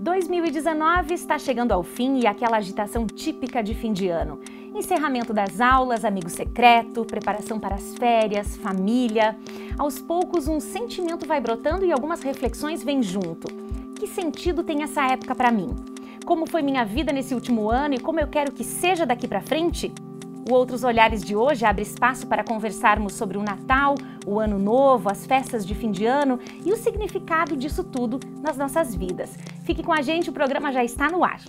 2019 está chegando ao fim e aquela agitação típica de fim de ano. Encerramento das aulas, amigo secreto, preparação para as férias, família. Aos poucos um sentimento vai brotando e algumas reflexões vêm junto. Que sentido tem essa época para mim? Como foi minha vida nesse último ano e como eu quero que seja daqui para frente? O Outros Olhares de hoje abre espaço para conversarmos sobre o Natal, o Ano Novo, as festas de fim de ano e o significado disso tudo nas nossas vidas. Fique com a gente, o programa já está no ar.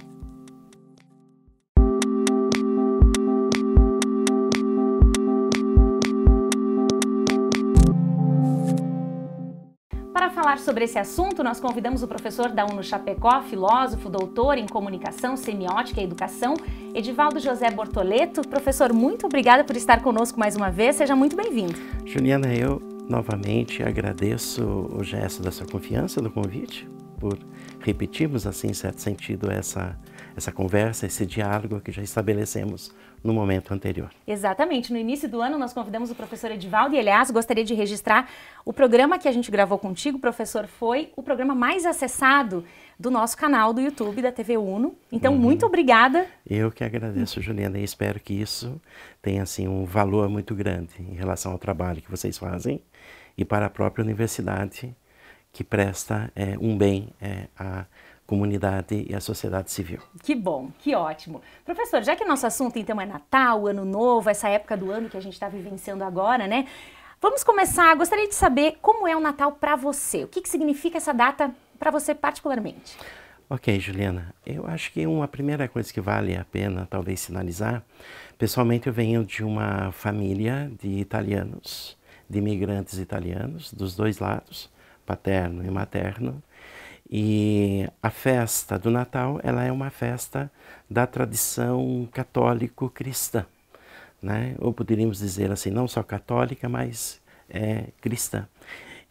Para falar sobre esse assunto, nós convidamos o professor da UNO Chapecó, filósofo, doutor em comunicação, semiótica e educação, Edivaldo José Bortoleto. Professor, muito obrigada por estar conosco mais uma vez, seja muito bem-vindo. Juliana, eu novamente agradeço o gesto da sua confiança no convite, por repetirmos assim, em certo sentido, essa conversa, esse diálogo que já estabelecemos no momento anterior. Exatamente. No início do ano nós convidamos o professor Edivaldo e, aliás, gostaria de registrar o programa que a gente gravou contigo, professor, foi o programa mais acessado do nosso canal do YouTube da TV UNO. Então, muito obrigada. Eu que agradeço, Juliana, e espero que isso tenha assim, um valor muito grande em relação ao trabalho que vocês fazem e para a própria universidade que presta um bem à comunidade e à sociedade civil. Que bom, que ótimo. Professor, já que nosso assunto então é Natal, Ano Novo, essa época do ano que a gente está vivenciando agora, né? Vamos começar, gostaria de saber como é o Natal para você. O que significa essa data para você particularmente? Ok, Juliana, eu acho que uma primeira coisa que vale a pena talvez sinalizar, pessoalmente eu venho de uma família de italianos, de imigrantes italianos, dos dois lados, paterno e materno, e a festa do Natal, ela é uma festa da tradição católico-cristã, né? Ou poderíamos dizer assim, não só católica, mas cristã.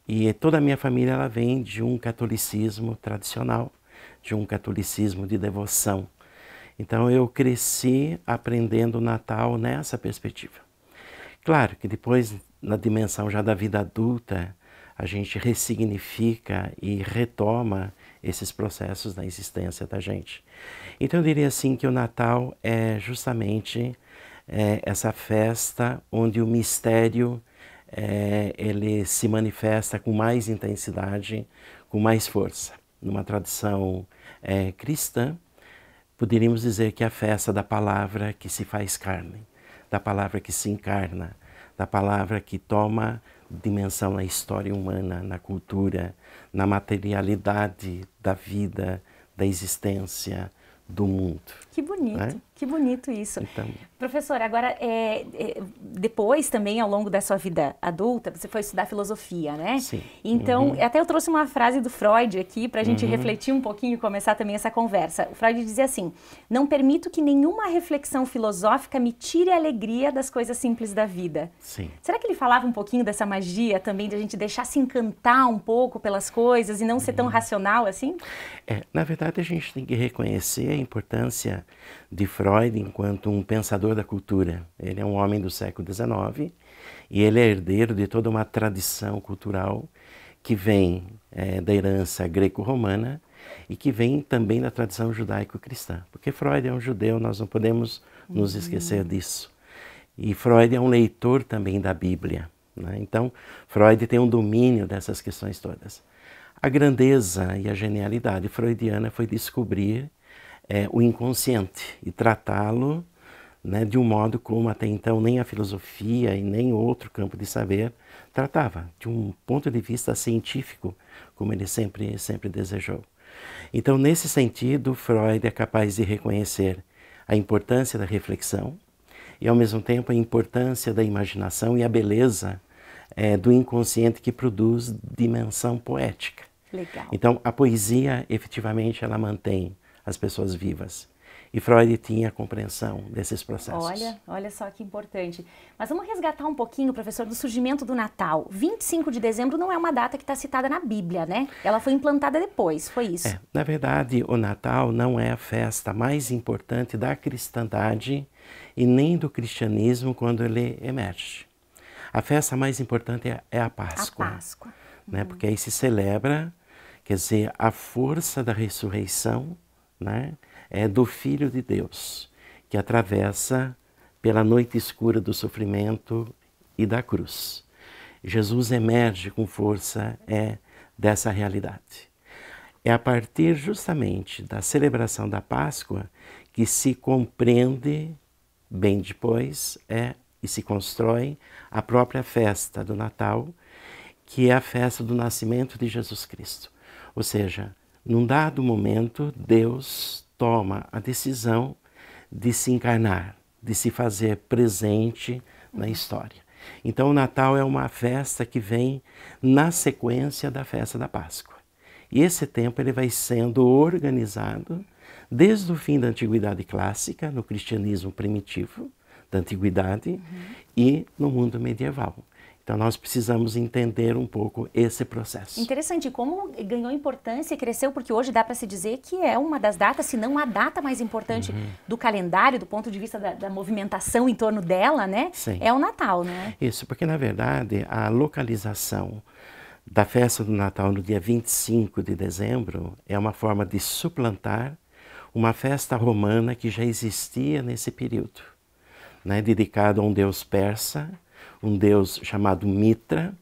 E toda a minha família, ela vem de um catolicismo tradicional, de um catolicismo de devoção. Então eu cresci aprendendo o Natal nessa perspectiva. Claro que depois, na dimensão já da vida adulta, a gente ressignifica e retoma esses processos da existência da gente. Então eu diria assim que o Natal é justamente essa festa onde o mistério ele se manifesta com mais intensidade, com mais força. Numa tradição cristã, poderíamos dizer que é a festa da palavra que se faz carne, da palavra que se encarna, da palavra que toma dimensão na história humana, na cultura, na materialidade da vida, da existência, do mundo. Que bonito, né? Que bonito isso. Então, professor, agora, depois também, ao longo da sua vida adulta, você foi estudar filosofia, né? Sim. Então, até eu trouxe uma frase do Freud aqui para a gente refletir um pouquinho e começar também essa conversa. O Freud dizia assim, não permito que nenhuma reflexão filosófica me tire a alegria das coisas simples da vida. Sim. Será que ele falava um pouquinho dessa magia também, de a gente deixar se encantar um pouco pelas coisas e não ser tão racional assim? Na verdade, a gente tem que reconhecer a importância de Freud enquanto um pensador da cultura. Ele é um homem do século XIX e ele é herdeiro de toda uma tradição cultural que vem da herança greco-romana e que vem também da tradição judaico-cristã. Porque Freud é um judeu, nós não podemos nos esquecer disso. E Freud é um leitor também da Bíblia, né? Então, Freud tem um domínio dessas questões todas. A grandeza e a genialidade freudiana foi descobrir o inconsciente e tratá-lo, né, de um modo como até então nem a filosofia e nem outro campo de saber tratava, de um ponto de vista científico, como ele sempre desejou. Então, nesse sentido, Freud é capaz de reconhecer a importância da reflexão e, ao mesmo tempo, a importância da imaginação e a beleza do inconsciente que produz dimensão poética. Legal. Então, a poesia, efetivamente, ela mantém as pessoas vivas. E Freud tinha compreensão desses processos. Olha só que importante. Mas vamos resgatar um pouquinho, professor, do surgimento do Natal. 25 de dezembro não é uma data que está citada na Bíblia, né? Ela foi implantada depois, foi isso? Na verdade, o Natal não é a festa mais importante da cristandade e nem do cristianismo quando ele emerge. A festa mais importante é a Páscoa. A Páscoa. Né? Porque aí se celebra quer dizer, a força da ressurreição, né, é do Filho de Deus, que atravessa pela noite escura do sofrimento e da cruz. Jesus emerge com força dessa realidade. É a partir justamente da celebração da Páscoa que se compreende bem depois e se constrói a própria festa do Natal, que é a festa do nascimento de Jesus Cristo. Ou seja, num dado momento, Deus toma a decisão de se encarnar, de se fazer presente na história. Então o Natal é uma festa que vem na sequência da festa da Páscoa. E esse tempo ele vai sendo organizado desde o fim da Antiguidade Clássica, no cristianismo primitivo da Antiguidade, e no mundo medieval. Então nós precisamos entender um pouco esse processo. Interessante, como ganhou importância e cresceu, porque hoje dá para se dizer que é uma das datas, se não a data mais importante do calendário, do ponto de vista da movimentação em torno dela, né? Sim. É o Natal, né? Isso, porque na verdade a localização da festa do Natal no dia 25 de dezembro é uma forma de suplantar uma festa romana que já existia nesse período, né? Dedicado a um deus persa, um deus chamado Mitra,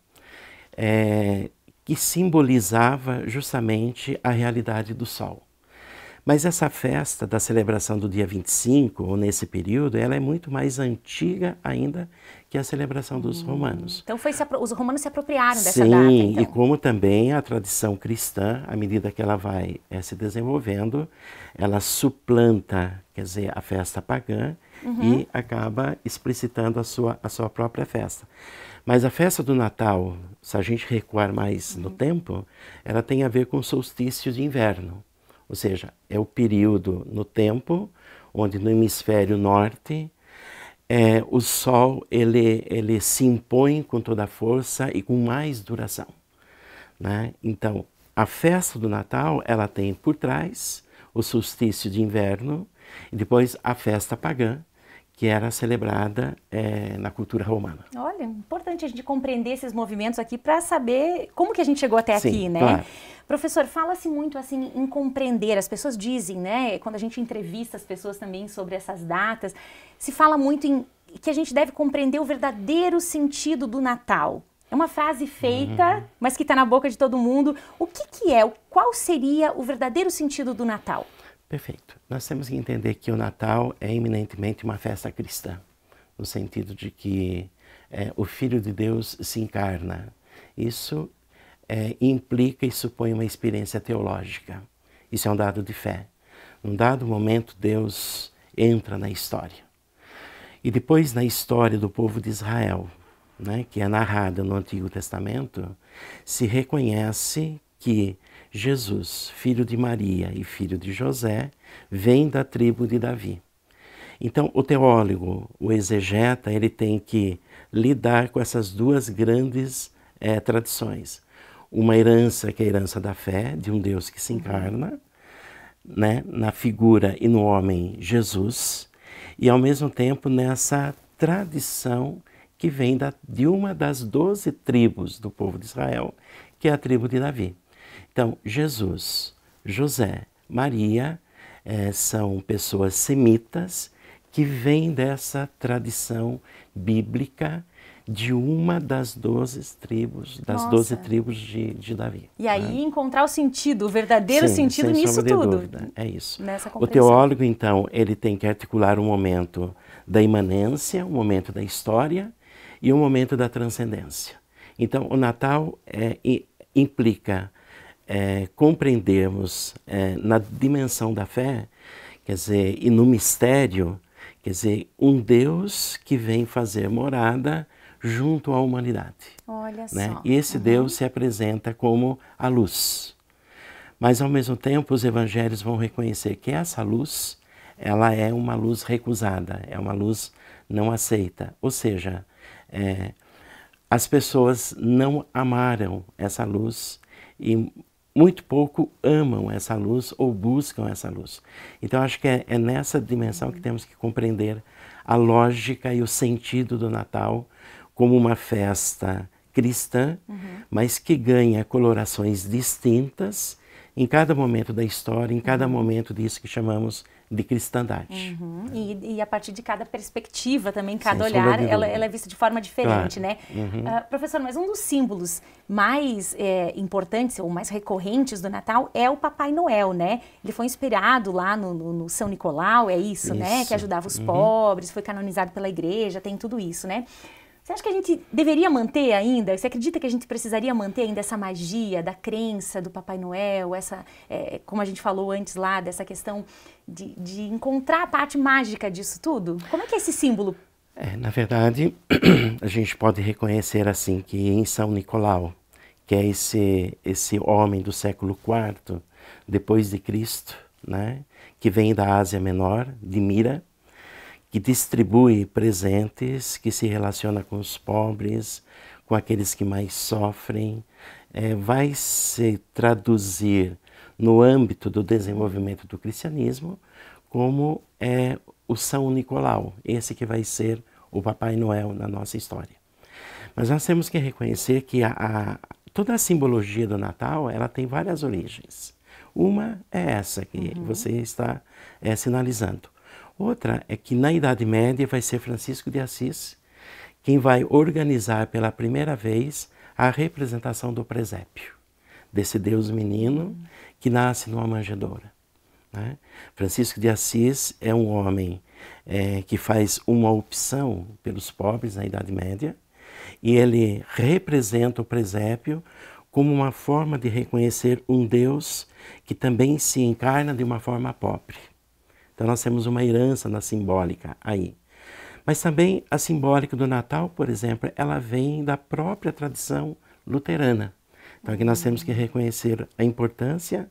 que simbolizava justamente a realidade do sol. Mas essa festa da celebração do dia 25, ou nesse período, ela é muito mais antiga ainda que a celebração dos romanos. Então os romanos se apropriaram dessa Sim, data, então. e como também a tradição cristã, à medida que ela vai se desenvolvendo, ela suplanta, quer dizer, a festa pagã e acaba explicitando a sua própria festa. Mas a festa do Natal, se a gente recuar mais no tempo, ela tem a ver com o solstício de inverno. Ou seja, é o período no tempo onde no hemisfério norte o sol ele se impõe com toda a força e com mais duração, né? Então, a festa do Natal ela tem por trás o solstício de inverno e depois a festa pagã, que era celebrada na cultura romana. Olha, importante a gente compreender esses movimentos aqui para saber como que a gente chegou até aqui, né? Claro. Professor, fala-se muito assim em compreender, as pessoas dizem, né, quando a gente entrevista as pessoas também sobre essas datas, se fala muito em que a gente deve compreender o verdadeiro sentido do Natal. É uma frase feita, mas que está na boca de todo mundo. O que é? Qual seria o verdadeiro sentido do Natal? Perfeito. Nós temos que entender que o Natal é eminentemente uma festa cristã, no sentido de que o Filho de Deus se encarna. Isso implica e supõe uma experiência teológica. Isso é um dado de fé. Num dado momento, Deus entra na história. E depois, na história do povo de Israel, né, que é narrada no Antigo Testamento, se reconhece que Jesus, filho de Maria e filho de José, vem da tribo de Davi. Então, o teólogo, o exegeta, ele tem que lidar com essas duas grandes tradições. Uma herança que é a herança da fé, de um Deus que se encarna, né, na figura e no homem Jesus, e ao mesmo tempo nessa tradição que vem de uma das 12 tribos do povo de Israel, que é a tribo de Davi. Então, Jesus, José, Maria são pessoas semitas que vêm dessa tradição bíblica de uma das 12 tribos, das 12 tribos de Davi. E aí encontrar o sentido, o verdadeiro sentido nisso tudo. Dúvida. É isso. Nessa o teólogo, então, ele tem que articular um momento da imanência, um momento da história e um momento da transcendência. Então, o Natal implica compreendermos na dimensão da fé, quer dizer, e no mistério, quer dizer, um Deus que vem fazer morada junto à humanidade. Olha né? só. E esse Deus se apresenta como a luz. Mas, ao mesmo tempo, os evangelhos vão reconhecer que essa luz, ela é uma luz recusada, é uma luz não aceita. Ou seja, as pessoas não amaram essa luz e muito pouco amam essa luz ou buscam essa luz. Então, acho que é nessa dimensão que temos que compreender a lógica e o sentido do Natal como uma festa cristã, mas que ganha colorações distintas em cada momento da história, em cada momento disso que chamamos de cristandade. E a partir de cada perspectiva também, cada Sem olhar, sombra de dúvida. ela é vista de forma diferente, Claro. né? Professor, mas um dos símbolos mais importantes ou mais recorrentes do Natal é o Papai Noel, né? Ele foi inspirado lá no São Nicolau, é isso, né? Que ajudava os pobres, foi canonizado pela igreja, tem tudo isso, né? Você acha que a gente deveria manter ainda? Você acredita que a gente precisaria manter ainda essa magia da crença do Papai Noel, como a gente falou antes lá, dessa questão de encontrar a parte mágica disso tudo? Como é que é esse símbolo? Na verdade, a gente pode reconhecer assim que em São Nicolau, que é esse homem do século IV depois de Cristo, né, que vem da Ásia Menor, de Mira, que distribui presentes, que se relaciona com os pobres, com aqueles que mais sofrem, vai se traduzir no âmbito do desenvolvimento do cristianismo como o São Nicolau, esse que vai ser o Papai Noel na nossa história. Mas nós temos que reconhecer que toda a simbologia do Natal ela tem várias origens. Uma é essa que você está sinalizando. Outra é que na Idade Média vai ser Francisco de Assis quem vai organizar pela primeira vez a representação do presépio, desse Deus menino que nasce numa manjedoura, né? Francisco de Assis é um homem que faz uma opção pelos pobres na Idade Média e ele representa o presépio como uma forma de reconhecer um Deus que também se encarna de uma forma pobre. Então nós temos uma herança na simbólica aí. Mas também a simbólica do Natal, por exemplo, ela vem da própria tradição luterana. Então aqui nós temos que reconhecer a importância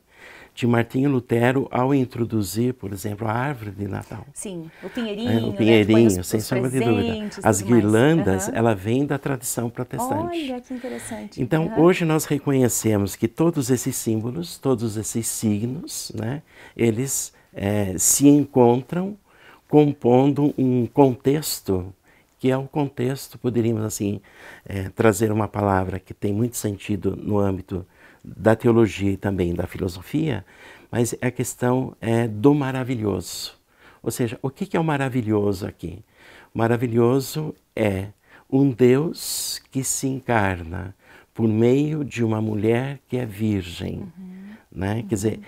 de Martinho Lutero ao introduzir, por exemplo, a árvore de Natal. Sim, o pinheirinho, o pinheirinho, né? sem sombra de dúvida. Presentes, As tudo mais. guirlandas, ela vem da tradição protestante. Olha, que interessante. Então, hoje nós reconhecemos que todos esses símbolos, todos esses signos, né, eles se encontram compondo um contexto, que é o contexto, poderíamos assim, trazer uma palavra que tem muito sentido no âmbito da teologia e também da filosofia, mas a questão do maravilhoso. Ou seja, o que é o maravilhoso aqui? O maravilhoso é um Deus que se encarna por meio de uma mulher que é virgem, né? Quer dizer,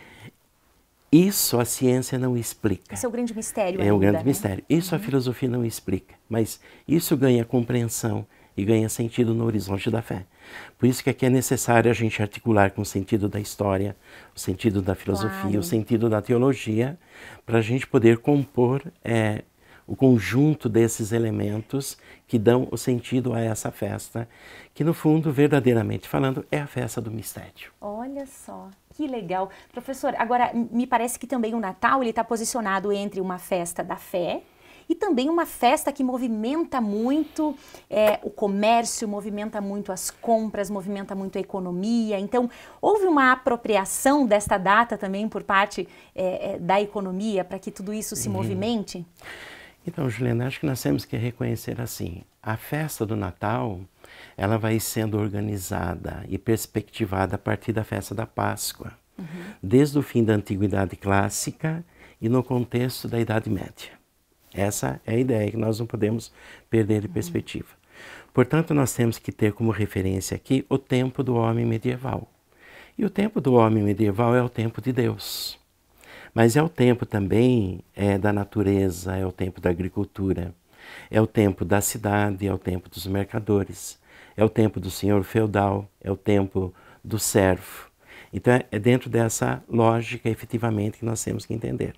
isso a ciência não explica. Esse é o grande mistério É o grande né? mistério. Isso a filosofia não explica, mas isso ganha compreensão e ganha sentido no horizonte da fé. Por isso que aqui é necessário a gente articular com o sentido da história, o sentido da filosofia, o sentido da teologia, para a gente poder compor o conjunto desses elementos que dão o sentido a essa festa, que no fundo, verdadeiramente falando, é a festa do mistério. Olha só, que legal. Professor, agora me parece que também o Natal ele está posicionado entre uma festa da fé e também uma festa que movimenta muito o comércio, movimenta muito as compras, movimenta muito a economia. Então, houve uma apropriação desta data também por parte da economia para que tudo isso se movimente? Então, Juliana, acho que nós temos que reconhecer assim, a festa do Natal, ela vai sendo organizada e perspectivada a partir da festa da Páscoa, desde o fim da Antiguidade Clássica e no contexto da Idade Média. Essa é a ideia que nós não podemos perder de perspectiva. Portanto, nós temos que ter como referência aqui o tempo do homem medieval. E o tempo do homem medieval é o tempo de Deus. Mas é o tempo também da natureza, é o tempo da agricultura, é o tempo da cidade, é o tempo dos mercadores, é o tempo do senhor feudal, é o tempo do servo. Então é dentro dessa lógica, efetivamente, que nós temos que entender.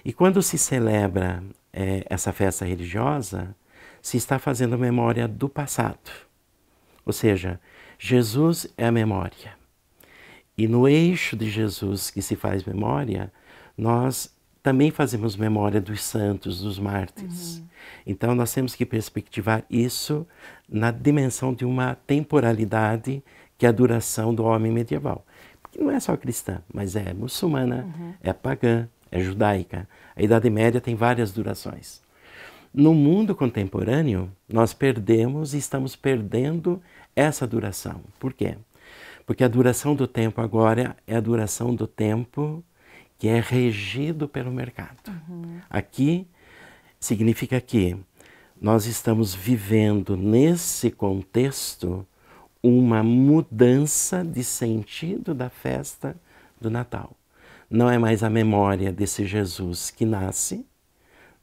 E quando se celebra essa festa religiosa, se está fazendo memória do passado. Ou seja, Jesus é a memória. E no eixo de Jesus que se faz memória, nós também fazemos memória dos santos, dos mártires. Então nós temos que perspectivar isso na dimensão de uma temporalidade que é a duração do homem medieval. Porque não é só cristã, mas é muçulmana, é pagã, é judaica. A Idade Média tem várias durações. No mundo contemporâneo, nós perdemos e estamos perdendo essa duração. Por quê? Porque a duração do tempo agora é a duração do tempo que é regido pelo mercado. Aqui significa que nós estamos vivendo nesse contexto uma mudança de sentido da festa do Natal. Não é mais a memória desse Jesus que nasce,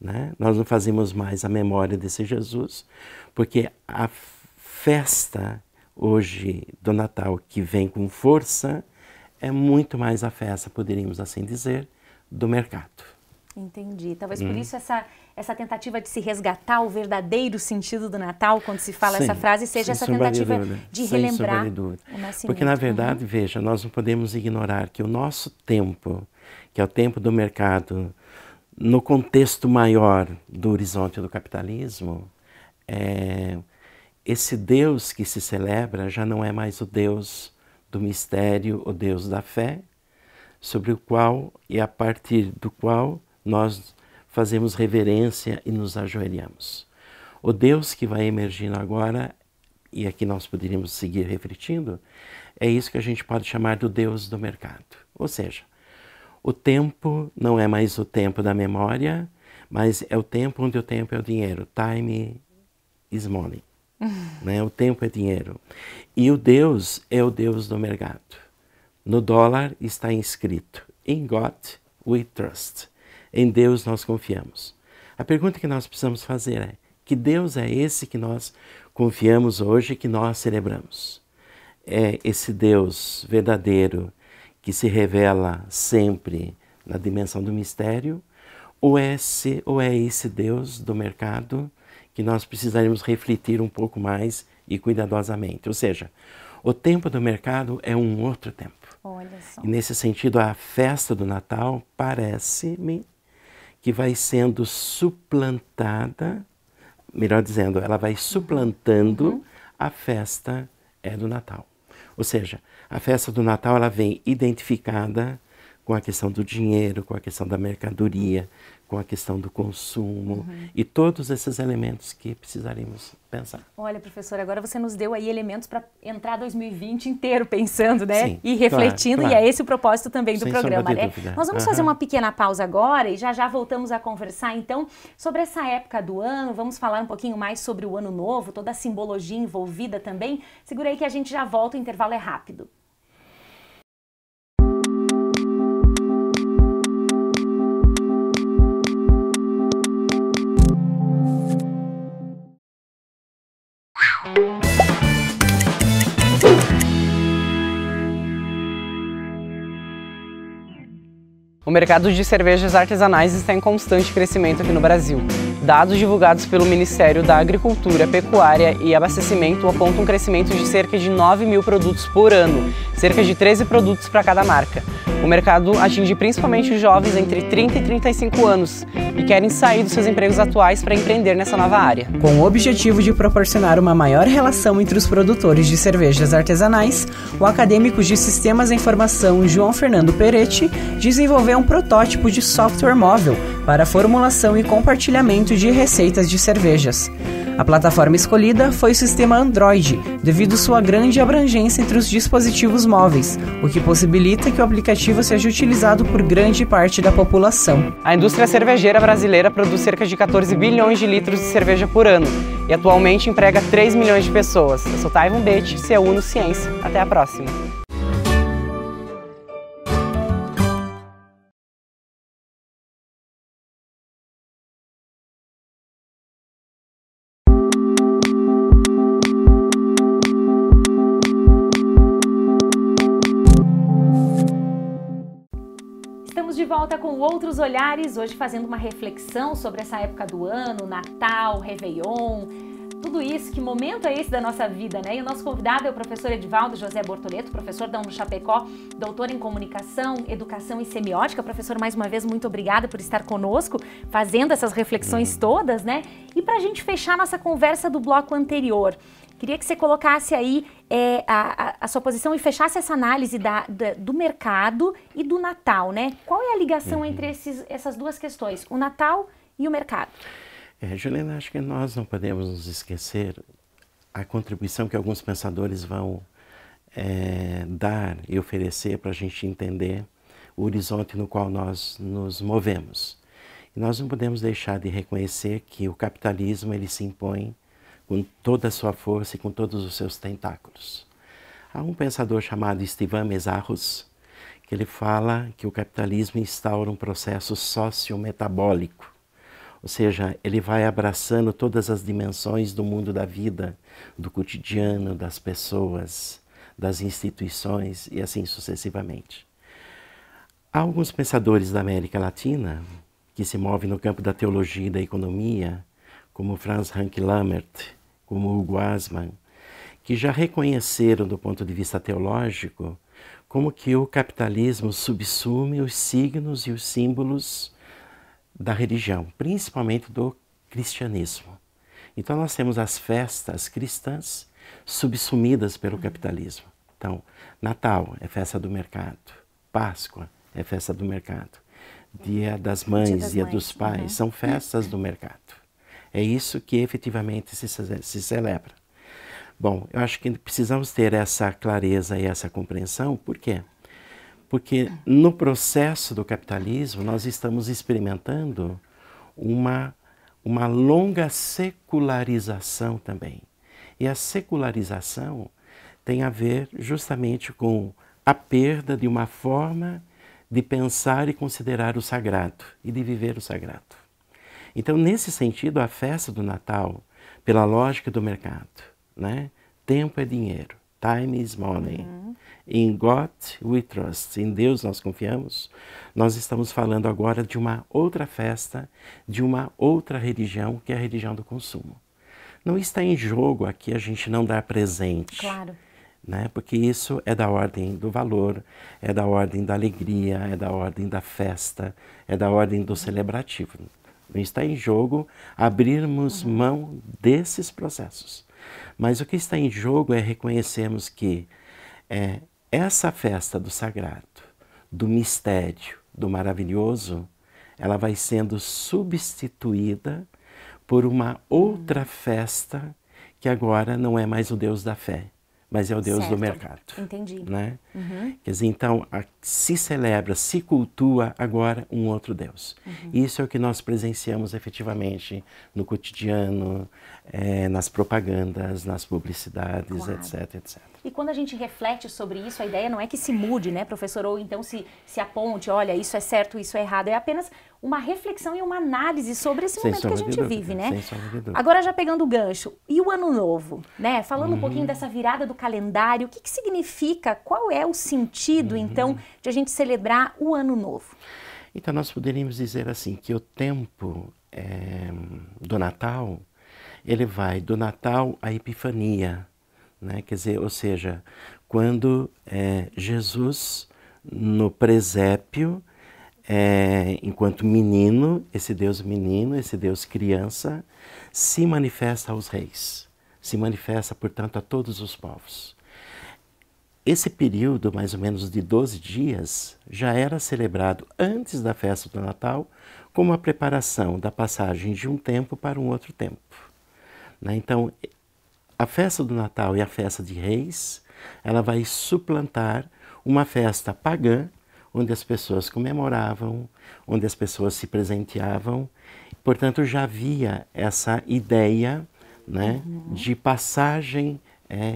né? Nós não fazemos mais a memória desse Jesus, porque a festa hoje do Natal que vem com força é muito mais a festa, poderíamos assim dizer, do mercado. Entendi. Talvez por isso essa tentativa de se resgatar o verdadeiro sentido do Natal, quando se fala essa frase, seja essa tentativa de relembrar o nascimento. Porque, na verdade, veja, nós não podemos ignorar que o nosso tempo, que é o tempo do mercado, no contexto maior do horizonte do capitalismo, esse Deus que se celebra já não é mais o Deus do mistério, o Deus da fé, sobre o qual e a partir do qual nós fazemos reverência e nos ajoelhamos. O Deus que vai emergindo agora, e aqui nós poderíamos seguir refletindo, é isso que a gente pode chamar do Deus do mercado. Ou seja, o tempo não é mais o tempo da memória, mas é o tempo onde o tempo é o dinheiro. Time is money. Né? O tempo é dinheiro. E o Deus é o Deus do mercado. No dólar está inscrito: In God we trust. Em Deus nós confiamos. A pergunta que nós precisamos fazer é: que Deus é esse que nós confiamos hoje, que nós celebramos? É esse Deus verdadeiro que se revela sempre na dimensão do mistério? Ou é esse Deus do mercado que nós precisaríamos refletir um pouco mais e cuidadosamente? Ou seja, o tempo do mercado é um outro tempo. Olha só. E nesse sentido, a festa do Natal parece-me que vai sendo suplantada, melhor dizendo, ela vai suplantando a festa do Natal. Ou seja, a festa do Natal ela vem identificada com a questão do dinheiro, com a questão da mercadoria, com a questão do consumo e todos esses elementos que precisaríamos pensar. Olha, professor, agora você nos deu aí elementos para entrar 2020 inteiro pensando, né? Sim, e refletindo, claro. E é esse o propósito também do Sem programa, sombra de né? dúvida. Nós vamos fazer uma pequena pausa agora e já voltamos a conversar, então, sobre essa época do ano. Vamos falar um pouquinho mais sobre o Ano Novo, toda a simbologia envolvida também. Segura aí que a gente já volta, o intervalo é rápido. O mercado de cervejas artesanais está em constante crescimento aqui no Brasil. Dados divulgados pelo Ministério da Agricultura, Pecuária e Abastecimento apontam um crescimento de cerca de 9.000 produtos por ano, cerca de 13 produtos para cada marca. O mercado atinge principalmente os jovens entre 30 e 35 anos e querem sair dos seus empregos atuais para empreender nessa nova área. Com o objetivo de proporcionar uma maior relação entre os produtores de cervejas artesanais, o acadêmico de Sistemas da Informação João Fernando Peretti desenvolveu um protótipo de software móvel para a formulação e compartilhamento de receitas de cervejas. A plataforma escolhida foi o sistema Android, devido sua grande abrangência entre os dispositivos móveis, o que possibilita que o aplicativo seja utilizado por grande parte da população. A indústria cervejeira brasileira produz cerca de 14 bilhões de litros de cerveja por ano e atualmente emprega 3 milhões de pessoas. Eu sou Taivan Bete, CEUNO Ciência. Até a próxima! Estamos de volta com Outros Olhares, hoje fazendo uma reflexão sobre essa época do ano, Natal, Réveillon, tudo isso, que momento é esse da nossa vida, né? E o nosso convidado é o professor Edivaldo José Bortoleto, professor da UniChapecó, doutor em Comunicação, Educação e Semiótica. Professor, mais uma vez, muito obrigada por estar conosco, fazendo essas reflexões todas, né? E para a gente fechar nossa conversa do bloco anterior, queria que você colocasse aí a sua posição e fechasse essa análise do mercado e do Natal, né? Qual é a ligação entre essas duas questões, o Natal e o mercado? Juliana, acho que nós não podemos nos esquecer a contribuição que alguns pensadores vão dar e oferecer para a gente entender o horizonte no qual nós nos movemos. E nós não podemos deixar de reconhecer que o capitalismo ele se impõe com toda a sua força e com todos os seus tentáculos. Há um pensador chamado Steven Mesarros, que ele fala que o capitalismo instaura um processo sociometabólico, ou seja, ele vai abraçando todas as dimensões do mundo da vida, do cotidiano, das pessoas, das instituições e assim sucessivamente. Há alguns pensadores da América Latina que se movem no campo da teologia e da economia, como Franz Hanke Lammert, como Hugo Asman, que já reconheceram do ponto de vista teológico como que o capitalismo subsume os signos e os símbolos da religião, principalmente do cristianismo. Então nós temos as festas cristãs subsumidas pelo capitalismo. Então, Natal é festa do mercado, Páscoa é festa do mercado, Dia das Mães, Dia dos Pais, são festas do mercado. É isso que efetivamente se celebra. Bom, eu acho que precisamos ter essa clareza e essa compreensão. Por quê? Porque no processo do capitalismo nós estamos experimentando uma longa secularização também. E a secularização tem a ver justamente com a perda de uma forma de pensar e considerar o sagrado e de viver o sagrado. Então, nesse sentido, a festa do Natal, pela lógica do mercado, né? Tempo é dinheiro, time is money. In God we trust, em Deus nós confiamos. Nós estamos falando agora de uma outra festa, de uma outra religião, que é a religião do consumo. Não está em jogo aqui a gente não dar presente. Claro. Né? Porque isso é da ordem do valor, é da ordem da alegria, é da ordem da festa, é da ordem do celebrativo. Não está em jogo abrirmos mão desses processos. Mas o que está em jogo é reconhecermos que essa festa do sagrado, do mistério, do maravilhoso, ela vai sendo substituída por uma outra festa que agora não é mais o Deus da fé, mas é o Deus do mercado. Entendi. Né? Quer dizer, então, se celebra, se cultua agora um outro Deus. Isso é o que nós presenciamos efetivamente no cotidiano, nas propagandas, nas publicidades, etc, etc. E quando a gente reflete sobre isso, a ideia não é que se mude, né, professor? Ou então se aponte, olha, isso é certo, isso é errado. É apenas uma reflexão e uma análise sobre esse momento que a gente vive, né? Sem sombra de dúvida. Agora, já pegando o gancho, e o Ano Novo, né? Falando um pouquinho dessa virada do calendário, o que significa, qual é o sentido, então, de a gente celebrar o Ano Novo? Então, nós poderíamos dizer assim, que o tempo do Natal, ele vai do Natal à Epifania, né? Quer dizer, ou seja, quando Jesus, no presépio, enquanto menino, esse Deus criança, se manifesta aos reis, se manifesta, portanto, a todos os povos. Esse período, mais ou menos de 12 dias, já era celebrado antes da festa do Natal como a preparação da passagem de um tempo para um outro tempo. Né? Então, a festa do Natal e a festa de Reis, ela vai suplantar uma festa pagã, onde as pessoas comemoravam, onde as pessoas se presenteavam. Portanto, já havia essa ideia, né, de passagem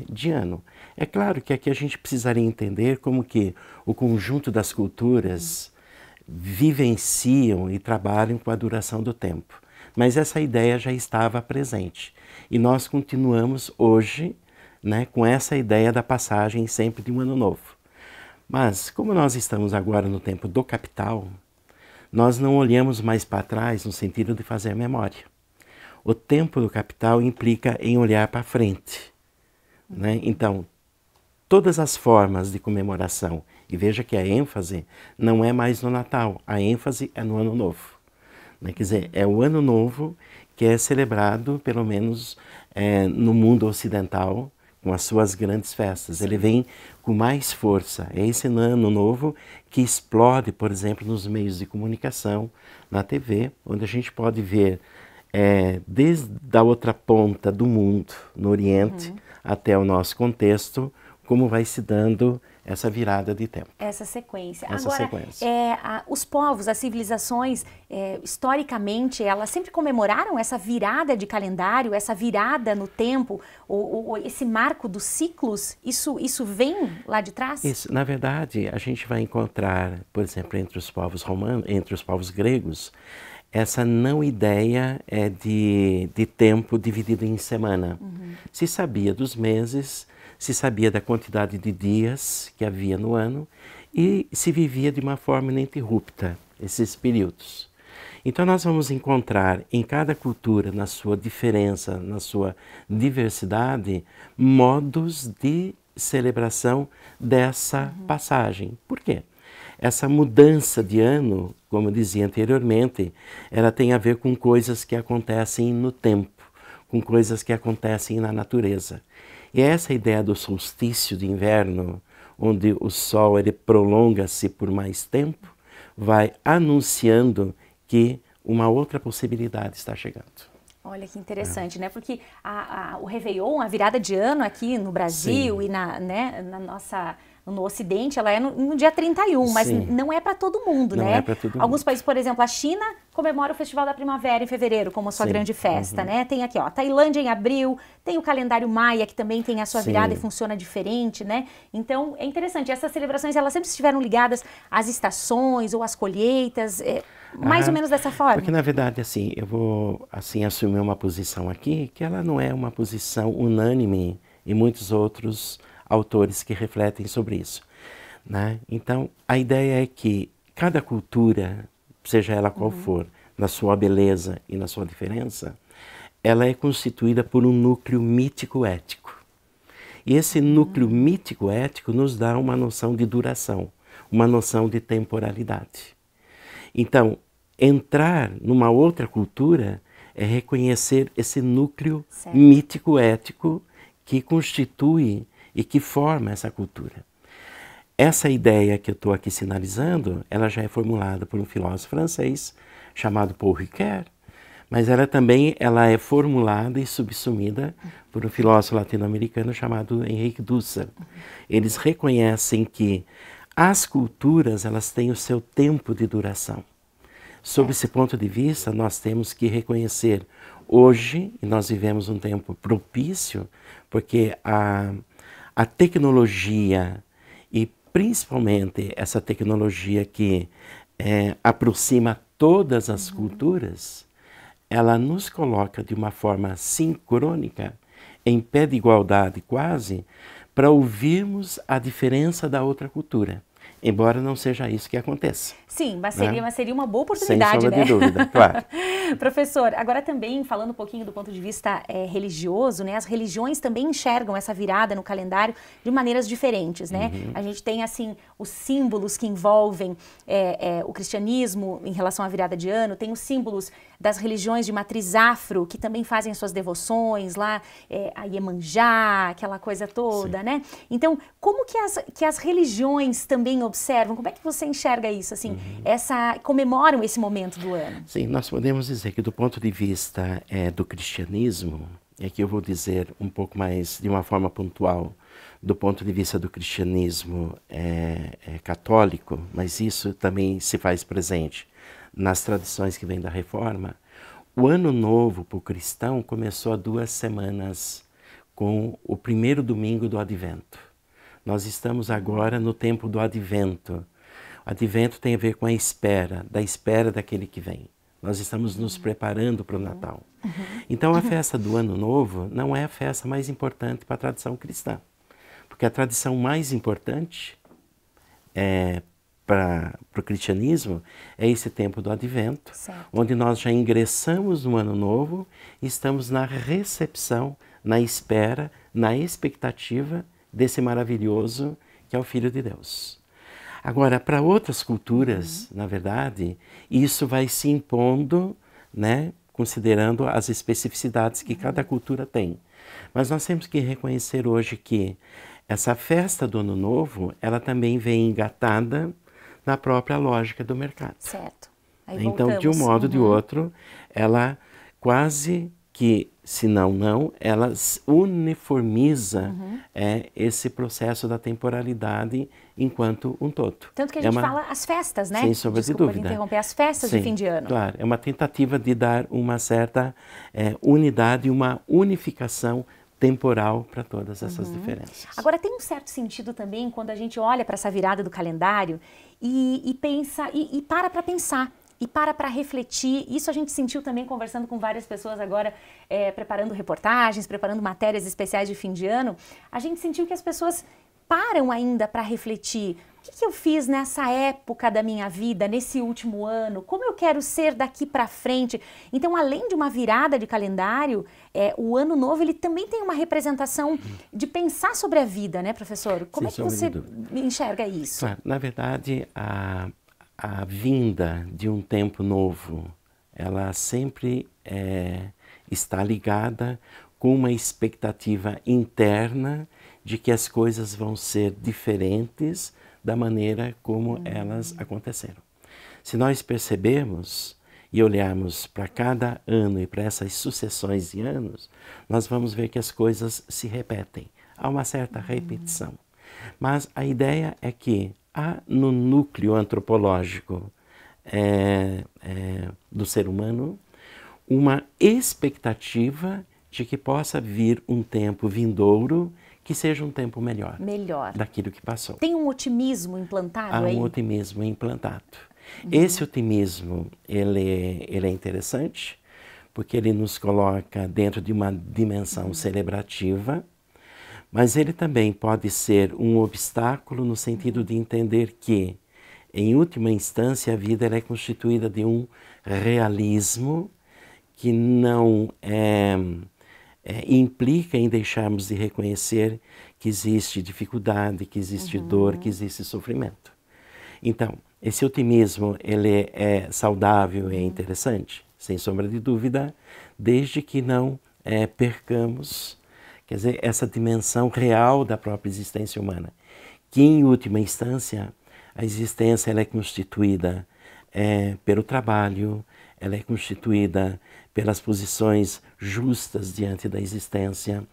de ano. É claro que aqui a gente precisaria entender como que o conjunto das culturas vivenciam e trabalham com a duração do tempo. Mas essa ideia já estava presente. E nós continuamos hoje, né, com essa ideia da passagem sempre de um ano novo. Mas, como nós estamos agora no tempo do capital, nós não olhamos mais para trás no sentido de fazer memória. O tempo do capital implica em olhar para frente. Né? Então, todas as formas de comemoração, e veja que a ênfase não é mais no Natal, a ênfase é no Ano Novo. Né? Quer dizer, é o Ano Novo que é celebrado, pelo menos no mundo ocidental, com as suas grandes festas. Ele vem com mais força. É esse Ano Novo que explode, por exemplo, nos meios de comunicação, na TV, onde a gente pode ver desde a outra ponta do mundo, no Oriente, até o nosso contexto, como vai se dando essa virada de tempo. Essa sequência. Essa Agora, sequência. Os povos, as civilizações, historicamente, elas sempre comemoraram essa virada de calendário, essa virada no tempo, ou esse marco dos ciclos, isso vem lá de trás? Isso, na verdade, a gente vai encontrar, por exemplo, entre os povos romanos, entre os povos gregos, essa não ideia de tempo dividido em semana. Se sabia dos meses, se sabia da quantidade de dias que havia no ano e se vivia de uma forma ininterrupta esses períodos. Então nós vamos encontrar em cada cultura, na sua diferença, na sua diversidade, modos de celebração dessa passagem. Por quê? Essa mudança de ano, como eu dizia anteriormente, ela tem a ver com coisas que acontecem no tempo, com coisas que acontecem na natureza. E essa ideia do solstício de inverno, onde o sol ele prolonga-se por mais tempo, vai anunciando que uma outra possibilidade está chegando. Olha que interessante, né? Porque o Réveillon, a virada de ano aqui no Brasil Sim. e no Ocidente, ela é no dia 31, mas Sim. não é para todo mundo, Não né? é para todo mundo. Alguns países, por exemplo, a China comemora o Festival da Primavera em fevereiro como a sua Sim. grande festa, né? Tem aqui, ó, a Tailândia em abril, tem o calendário maia que também tem a sua virada e Sim. funciona diferente, né? Então, é interessante. Essas celebrações, elas sempre estiveram ligadas às estações ou às colheitas, mais ou menos dessa forma. Porque, na verdade, assim, eu vou assumir uma posição aqui que ela não é uma posição unânime em muitos outros autores que refletem sobre isso, né? Então, a ideia é que cada cultura, seja ela qual for, na sua beleza e na sua diferença, ela é constituída por um núcleo mítico-ético. E esse núcleo mítico-ético nos dá uma noção de duração, uma noção de temporalidade. Então, entrar numa outra cultura é reconhecer esse núcleo mítico-ético que constitui e que forma essa cultura. Essa ideia que eu estou aqui sinalizando, ela já é formulada por um filósofo francês chamado Paul Ricoeur, mas ela também é formulada e subsumida por um filósofo latino-americano chamado Henrique Dussel. Eles reconhecem que as culturas elas têm o seu tempo de duração. Sob esse ponto de vista, nós temos que reconhecer hoje, e nós vivemos um tempo propício, porque a tecnologia, e principalmente essa tecnologia que aproxima todas as culturas, ela nos coloca de uma forma sincrônica, em pé de igualdade quase, para ouvirmos a diferença da outra cultura. Embora não seja isso que aconteça. Sim, mas né? seria uma boa oportunidade, Sem sombra né? de dúvida, claro. Professor, agora também falando um pouquinho do ponto de vista religioso, né? As religiões também enxergam essa virada no calendário de maneiras diferentes, né? A gente tem, assim, os símbolos que envolvem o cristianismo em relação à virada de ano, tem os símbolos das religiões de matriz afro, que também fazem as suas devoções lá, a Iemanjá, aquela coisa toda, né? Então, como que as religiões também observam? Como é que você enxerga isso, assim? Comemoram esse momento do ano? Sim, nós podemos dizer que do ponto de vista do cristianismo, aqui eu vou dizer um pouco mais de uma forma pontual, do ponto de vista do cristianismo católico, mas isso também se faz presente nas tradições que vêm da Reforma. O Ano Novo para o cristão começou há 2 semanas com o primeiro domingo do Advento. Nós estamos agora no tempo do Advento. O Advento tem a ver com a espera, da espera daquele que vem. Nós estamos nos preparando para o Natal. Então a festa do Ano Novo não é a festa mais importante para a tradição cristã. Porque a tradição mais importante para o cristianismo é esse tempo do Advento, onde nós já ingressamos no Ano Novo e estamos na recepção, na espera, na expectativa desse maravilhoso que é o Filho de Deus. Agora, para outras culturas, na verdade, isso vai se impondo, né, considerando as especificidades que cada cultura tem. Mas nós temos que reconhecer hoje que essa festa do Ano Novo, ela também vem engatada na própria lógica do mercado. Certo. Então, de um modo ou de outro, ela quase que, se não, ela uniformiza esse processo da temporalidade enquanto um todo. Tanto que a gente fala as festas, né? Sem sombra de dúvida. Interromper, as festas de fim de ano. Claro, é uma tentativa de dar uma certa unidade, uma unificação temporal para todas essas diferenças. Agora, tem um certo sentido também quando a gente olha para essa virada do calendário e pensa, e para pensar. E para refletir. Isso a gente sentiu também conversando com várias pessoas agora, preparando reportagens, preparando matérias especiais de fim de ano. A gente sentiu que as pessoas param ainda para refletir. O que eu fiz nessa época da minha vida, nesse último ano? Como eu quero ser daqui para frente? Então, além de uma virada de calendário, o ano novo ele também tem uma representação de pensar sobre a vida, né, professor? Como é que você enxerga isso? Claro, na verdade, a vinda de um tempo novo, ela sempre está ligada com uma expectativa interna de que as coisas vão ser diferentes da maneira como elas aconteceram. Se nós percebermos e olharmos para cada ano e para essas sucessões de anos, nós vamos ver que as coisas se repetem. Há uma certa repetição. Mas a ideia é que há no núcleo antropológico do ser humano uma expectativa de que possa vir um tempo vindouro que seja um tempo melhor daquilo que passou. Tem um otimismo implantado aí? Há um otimismo implantado. Esse otimismo, ele é interessante, porque ele nos coloca dentro de uma dimensão celebrativa, mas ele também pode ser um obstáculo no sentido de entender que, em última instância, a vida ela é constituída de um realismo que não implica em deixarmos de reconhecer que existe dificuldade, que existe dor, que existe sofrimento. Então, esse otimismo ele é saudável e é interessante, sem sombra de dúvida, desde que não percamos, quer dizer, essa dimensão real da própria existência humana, que em última instância a existência ela é constituída pelo trabalho, ela é constituída pelas posições justas diante da existência.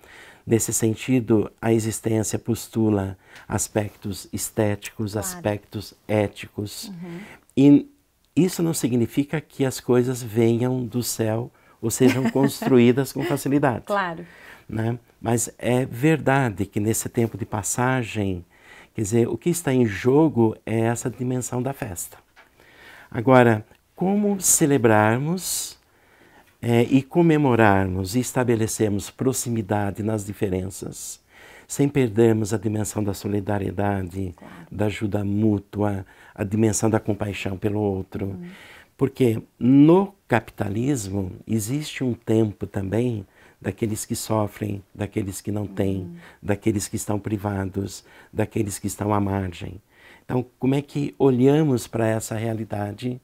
Nesse sentido, a existência postula aspectos estéticos, aspectos éticos. E isso não significa que as coisas venham do céu ou sejam construídas com facilidade. Claro. Né? Mas é verdade que nesse tempo de passagem, quer dizer, o que está em jogo é essa dimensão da festa. Agora, como celebrarmos e comemorarmos e estabelecermos proximidade nas diferenças, sem perdermos a dimensão da solidariedade, da ajuda mútua, a dimensão da compaixão pelo outro. Porque no capitalismo existe um tempo também daqueles que sofrem, daqueles que não têm, daqueles que estão privados, daqueles que estão à margem. Então, como é que olhamos para essa realidade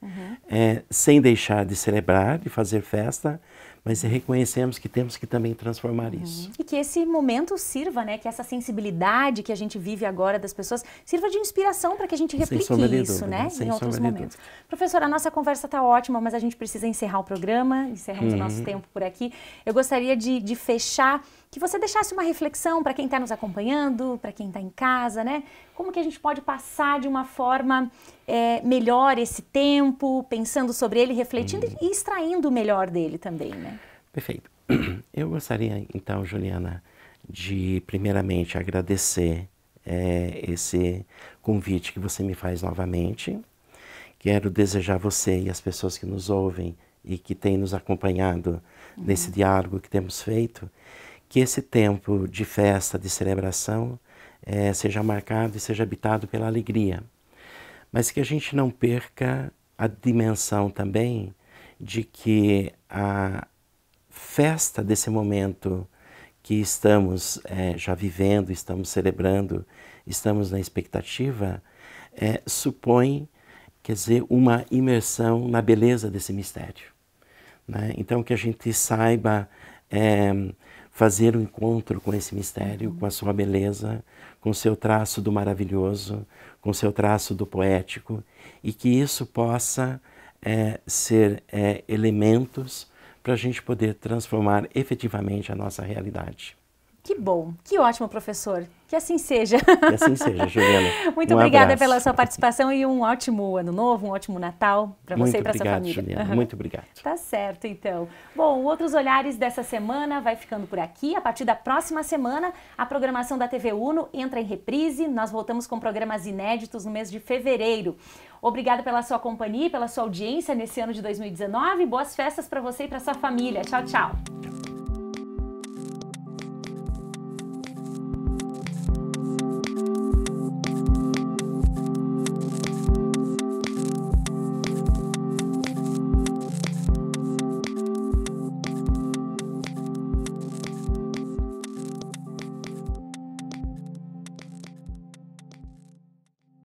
sem deixar de celebrar, de fazer festa, mas reconhecemos que temos que também transformar isso. E que esse momento sirva, né, que essa sensibilidade que a gente vive agora das pessoas sirva de inspiração para que a gente replique isso, né, em outros momentos. Professora, a nossa conversa está ótima, mas a gente precisa encerrar o programa, encerramos o nosso tempo por aqui. Eu gostaria de fechar, que você deixasse uma reflexão para quem está nos acompanhando, para quem está em casa, né? Como que a gente pode passar de uma forma melhor esse tempo, pensando sobre ele, refletindo e extraindo o melhor dele também, né? Perfeito. Eu gostaria, então, Juliana, de primeiramente agradecer esse convite que você me faz novamente. Quero desejar a você e as pessoas que nos ouvem e que têm nos acompanhado nesse diálogo que temos feito, que esse tempo de festa, de celebração, seja marcado e seja habitado pela alegria. Mas que a gente não perca a dimensão também de que a festa desse momento que estamos já vivendo, estamos celebrando, estamos na expectativa, supõe, quer dizer, uma imersão na beleza desse mistério. Né? Então, que a gente saiba fazer um encontro com esse mistério, com a sua beleza, com o seu traço do maravilhoso, com o seu traço do poético, e que isso possa ser elementos para a gente poder transformar efetivamente a nossa realidade. Que bom, que ótimo, professor. Que assim seja. Que assim seja, Juliana. Muito obrigada pela sua participação e um ótimo ano novo, um ótimo Natal para você e para sua família. Muito obrigado, Juliana. Muito obrigado. Tá certo, então. Bom, Outros Olhares dessa semana vai ficando por aqui. A partir da próxima semana, a programação da TV Uno entra em reprise. Nós voltamos com programas inéditos no mês de fevereiro. Obrigada pela sua companhia, pela sua audiência nesse ano de 2019. Boas festas para você e para sua família. Tchau, tchau.